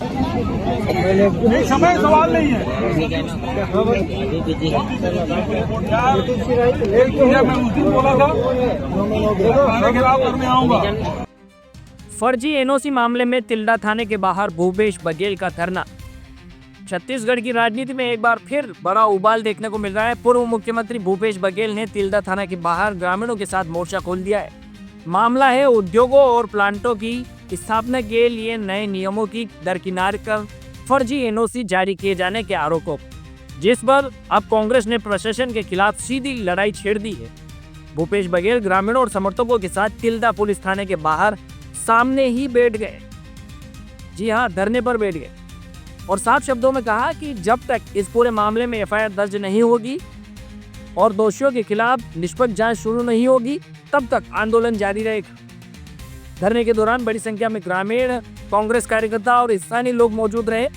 नहीं, समय सवाल नहीं है यार, मैं उस दिन बोला था थाने खिलाफ करने आऊंगा। फर्जी एनओसी मामले में तिल्दा थाने के बाहर भूपेश बघेल का धरना। छत्तीसगढ़ की राजनीति में एक बार फिर बड़ा उबाल देखने को मिल रहा है। पूर्व मुख्यमंत्री भूपेश बघेल ने तिल्दा थाना के बाहर ग्रामीणों के साथ मोर्चा खोल दिया है। मामला है उद्योगों और प्लांटों की स्थापना के लिए नए नियमों की दरकिनार कर फर्जी एनओसी जारी किए जाने के आरोपों, जिस पर अब कांग्रेस ने प्रशासन के खिलाफ सीधी लड़ाई छेड़ दी है। भूपेश बघेल ग्रामीणों और समर्थकों के साथ तिल्दा पुलिस थाने के बाहर सामने ही बैठ गए। जी हाँ, धरने पर बैठ गए और साफ शब्दों में कहा कि जब तक इस पूरे मामले में एफआईआर दर्ज नहीं होगी और दोषियों के खिलाफ निष्पक्ष जांच शुरू नहीं होगी, तब तक आंदोलन जारी रहेगा। धरने के दौरान बड़ी संख्या में ग्रामीण, कांग्रेस कार्यकर्ता और स्थानीय लोग मौजूद रहे।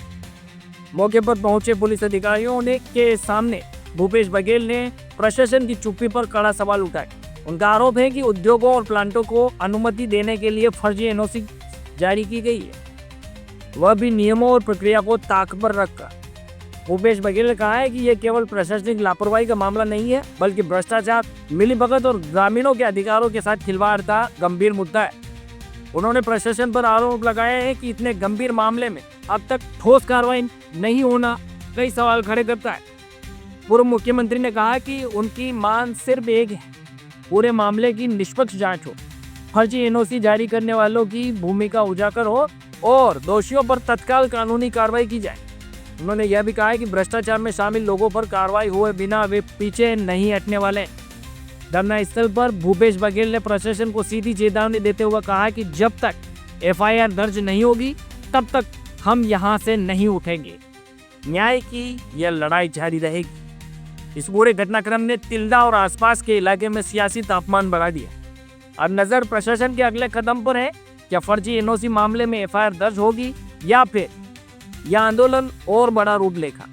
मौके पर पहुंचे पुलिस अधिकारियों ने के सामने भूपेश बघेल ने प्रशासन की चुप्पी पर कड़ा सवाल उठाए। उनका आरोप है कि उद्योगों और प्लांटों को अनुमति देने के लिए फर्जी एनओसी जारी की गई है, वह भी नियमों और प्रक्रिया को ताक पर रखकर। भूपेश बघेल ने कहा है कि यह केवल प्रशासनिक लापरवाही का मामला नहीं है, बल्कि भ्रष्टाचार, मिलीभगत और ग्रामीणों के अधिकारों के साथ खिलवाड़ का गंभीर मुद्दा है। उन्होंने प्रशासन पर आरोप लगाया है कि इतने गंभीर मामले में अब तक ठोस कार्रवाई नहीं होना कई सवाल खड़े करता है। पूर्व मुख्यमंत्री ने कहा कि उनकी मांग सिर्फ एक है, पूरे मामले की निष्पक्ष जांच हो, फर्जी एनओसी जारी करने वालों की भूमिका उजागर हो और दोषियों पर तत्काल कानूनी कार्रवाई की जाए। उन्होंने यह भी कहा है कि भ्रष्टाचार में शामिल लोगों पर कार्रवाई हुए बिना वे पीछे नहीं हटने वाले। धरना स्थल पर भूपेश बघेल ने प्रशासन को सीधी चेतावनी देते हुए कहा कि जब तक एफआईआर दर्ज नहीं होगी, तब तक हम यहां से नहीं उठेंगे। न्याय की यह लड़ाई जारी रहेगी। इस पूरे घटनाक्रम ने तिल्दा और आसपास के इलाके में सियासी तापमान बढ़ा दिया। अब नजर प्रशासन के अगले कदम पर है। क्या फर्जी एनओसी मामले में एफआईआर दर्ज होगी या फिर यह आंदोलन और बड़ा रूप लेगा।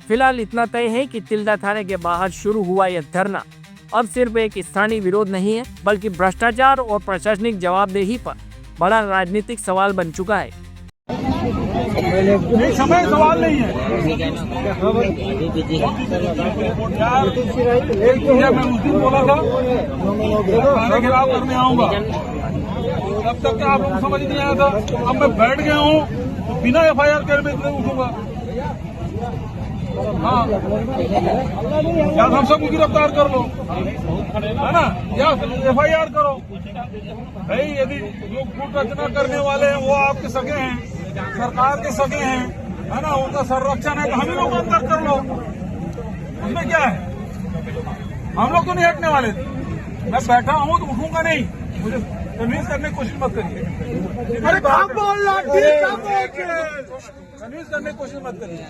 फिलहाल इतना तय है कि तिल्दा थाने के बाहर शुरू हुआ यह धरना अब सिर्फ एक स्थानीय विरोध नहीं है, बल्कि भ्रष्टाचार और प्रशासनिक जवाबदेही पर बड़ा राजनीतिक सवाल बन चुका है। नहीं, समय सवाल नहीं है यार, मैं उस दिन बोला था थाने खिलाफ करने आऊंगा। तब तक आप लोग समझ नहीं आया था। अब मैं बैठ गया हूँ, तो बिना एफआईआर के मैं नहीं उठूंगा। हाँ, या हम सबको गिरफ्तार कर लो, है ना, या एफआईआर करो। भाई यदि जो गुट रचना करने वाले हैं वो आपके सगे हैं, सरकार के सगे हैं, है ना, उनका संरक्षण है, तो हम ही लोग अंदर कर लो। उसमें क्या है, हम लोग तो नहीं हटने वाले। मैं बैठा हूँ तो उठूंगा नहीं। मुझे कन्विंस करने की कोशिश मत करिए। अरे कहाँ बोल रहा, कन्विंस करने की कोशिश मत करिए।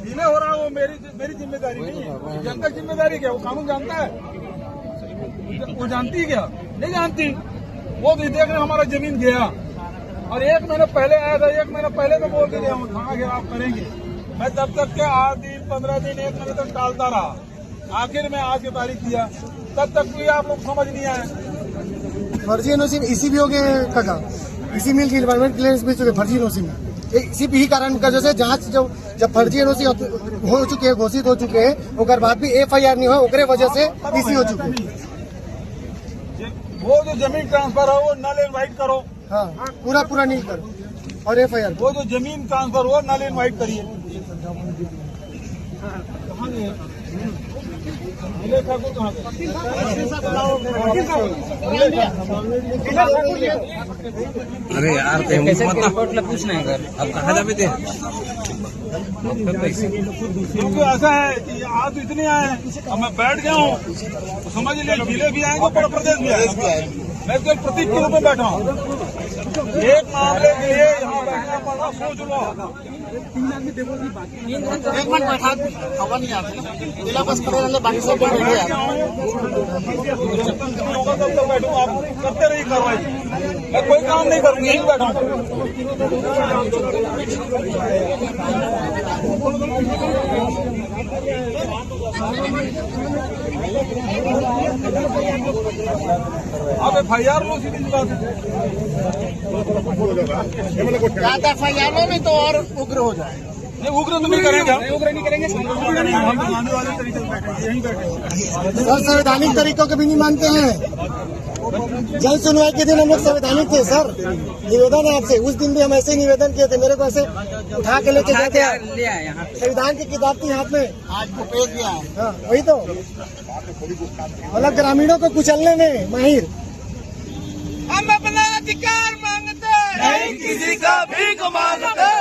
डिले हो रहा है, वो मेरी जिम्मेदारी नहीं है। जनता की जिम्मेदारी क्या, वो कानून जानता है? वो जानती है क्या? नहीं जानती। वो देख रहे हमारा जमीन गया, और 1 महीना पहले आया था, 1 महीना पहले तो बोल के गया हूँ थाना खिलाफ करेंगे। मैं तब तक के 8 दिन, 15 दिन, 1 महीने तक टालता रहा। आखिर में आज की तारीख दिया, तब तक कोई आप लोग समझ नहीं आए। फर्जी एनओसी इसी भी हो गए काका, इसी मिल की इन्वायरमेंट क्लियरेंस भी फर्जी एनओसी में इसी भी कारण का जैसे जांच जब फर्जी एनओसी हो चुके हैं, घोषित हो चुके हैं, ओकर बाद भी एफआईआर नहीं हो, ओकरे वजह से इसी हो चुके हैं। वो जो जमीन ट्रांसफर है वो नल इनवाइट करो। हाँ, पूरा नहीं करो, और एफआईआर वो जो जमीन ट्रांसफर हो नल इनवाइट करिए। अरे यार पूछना है अब कहा जाते थे। क्योंकि ऐसा है कि आज इतने आए, अब मैं बैठ गया हूँ तो समझ लीजिए जिले भी आएंगे, उत्तर प्रदेश भी आएंगे। मैं तो प्रतीक के रूप में बैठा हूँ। एक मामले के लिए यहाँ बैठना पड़ा, सोच लो। 3 आदमी देखो एक मिनट बैठा, हवा नहीं आती जिला बस करे, बाकी सब बैठे जब तक होगा तब तक बैठूंगा। आप करते रहिए कार्रवाई। मैं कोई काम नहीं करूंगा, यहीं बैठा आप FIR लो सीधी सी बात है। FIR में तो और उग्र हो जाए। नहीं उग्र तो नहीं करेंगे, उग्र नहीं करेंगे, हम आने वाले तरीके से बैठे यहीं बैठे। सर संवैधानिक तरीकों को भी नहीं मानते हैं। जल सुनवाई के दिन हम लोग संवैधानिक थे सर। निवेदन है आपसे, उस दिन भी हम ऐसे ही निवेदन किए थे। मेरे को ऐसे उठा के लेके जाते हैं, ले आए यहाँ पे। संविधान की किताब थी हाथ में, आज को पेश किया है। हाँ वही तो, मतलब ग्रामीणों को कुचलने में माहिर। हम अपना अधिकार मांगते नहीं, किसी का भीख मांगते